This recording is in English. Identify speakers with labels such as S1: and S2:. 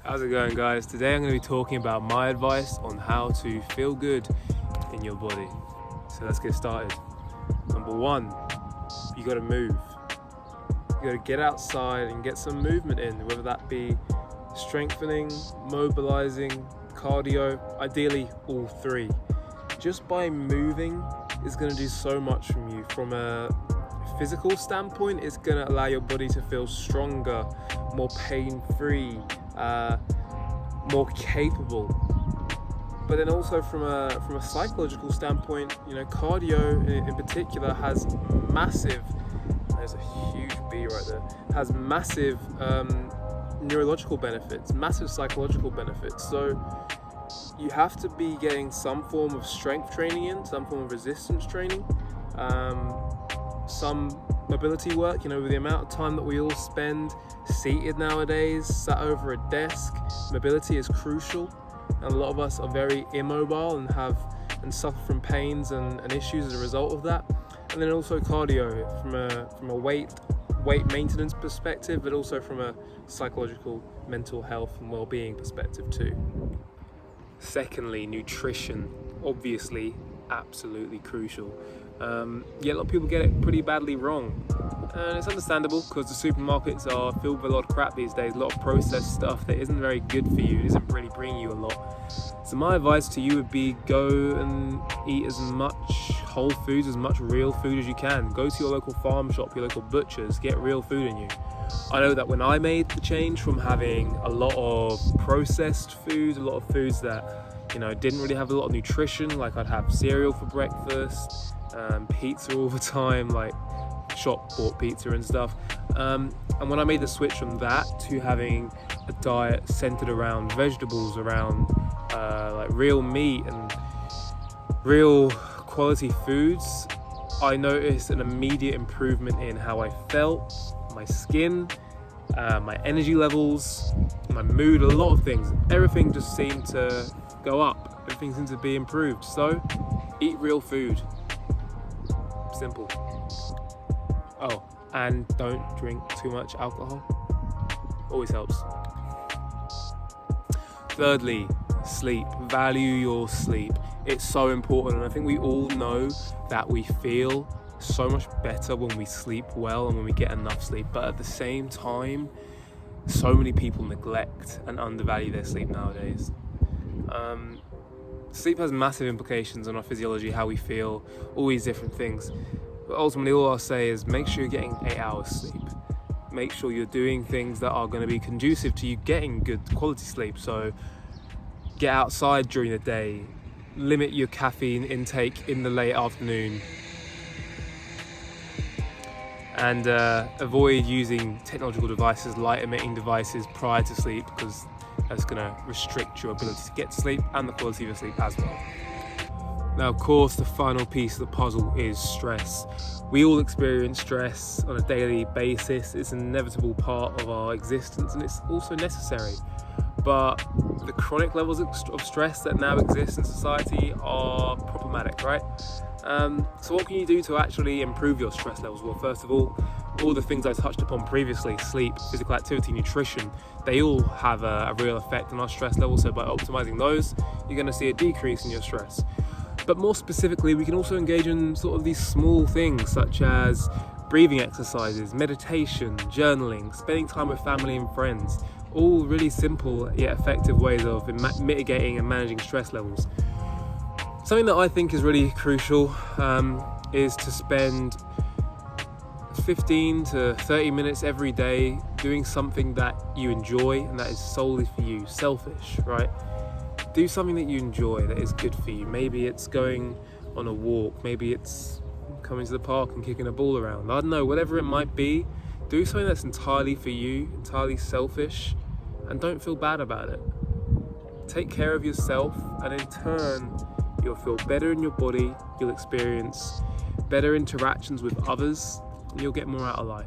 S1: How's it going, guys? Today I'm going to be talking about my advice on how to feel good in your body. So let's get started. Number one, you got to move. You got to get outside and get some movement in, whether that be strengthening, mobilizing, cardio, ideally all three. Just by moving is going to do so much from you. From a physical standpoint, it's going to allow your body to feel stronger, more pain-free, more capable. But then also from a psychological standpoint, cardio in particular has massive, there's a huge B right there, has massive neurological benefits, massive psychological benefits. So you have to be getting some form of strength training in, some form of resistance training, some mobility work. With the amount of time that we all spend seated nowadays, sat over a desk, mobility is crucial, and a lot of us are very immobile and suffer from pains and issues as a result of that. And then also cardio from a weight maintenance perspective, but also from a psychological, mental health and well-being perspective too. Secondly, nutrition, obviously absolutely crucial. Yet a lot of people get it pretty badly wrong, and it's understandable because the supermarkets are filled with a lot of crap these days, a lot of processed stuff that isn't very good for you, isn't really bringing you a lot. So my advice to you would be go and eat as much whole foods, as much real food as you can. Go to your local farm shop, your local butchers, get real food in you. I know that when I made the change from having a lot of processed foods, a lot of foods that didn't really have a lot of nutrition, like I'd have cereal for breakfast, pizza all the time, like shop bought pizza and stuff, and when I made the switch from that to having a diet centered around vegetables, around like real meat and real quality foods, I noticed an immediate improvement in how I felt, my skin, my energy levels, my mood, a lot of things. Everything just seemed to go up, everything seems to be improved. So eat real food, simple. Oh, and don't drink too much alcohol, always helps. Thirdly, sleep. Value your sleep. It's so important, and I think we all know that we feel so much better when we sleep well and when we get enough sleep, but at the same time, so many people neglect and undervalue their sleep nowadays. Sleep has massive implications on our physiology, how we feel, all these different things. But ultimately, all I'll say is make sure you're getting 8 hours sleep. Make sure you're doing things that are going to be conducive to you getting good quality sleep. So get outside during the day, limit your caffeine intake in the late afternoon, and avoid using technological devices, light-emitting devices prior to sleep, because that's going to restrict your ability to get sleep and the quality of your sleep as well. Now, of course, the final piece of the puzzle is stress. We all experience stress on a daily basis. It's an inevitable part of our existence, and it's also necessary. But the chronic levels of stress that now exist in society are problematic, right? So what can you do to actually improve your stress levels? Well, first of all the things I touched upon previously, sleep, physical activity, nutrition, they all have a real effect on our stress levels. So by optimizing those, you're going to see a decrease in your stress. But more specifically, we can also engage in sort of these small things such as breathing exercises, meditation, journaling, spending time with family and friends. All really simple yet effective ways of mitigating and managing stress levels. Something that I think is really crucial is to spend 15 to 30 minutes every day doing something that you enjoy and that is solely for you, selfish, right? Do something that you enjoy, that is good for you. Maybe it's going on a walk, maybe it's coming to the park and kicking a ball around. I don't know, whatever it might be, do something that's entirely for you, entirely selfish, and don't feel bad about it. Take care of yourself, and in turn, you'll feel better in your body, you'll experience better interactions with others, and you'll get more out of life.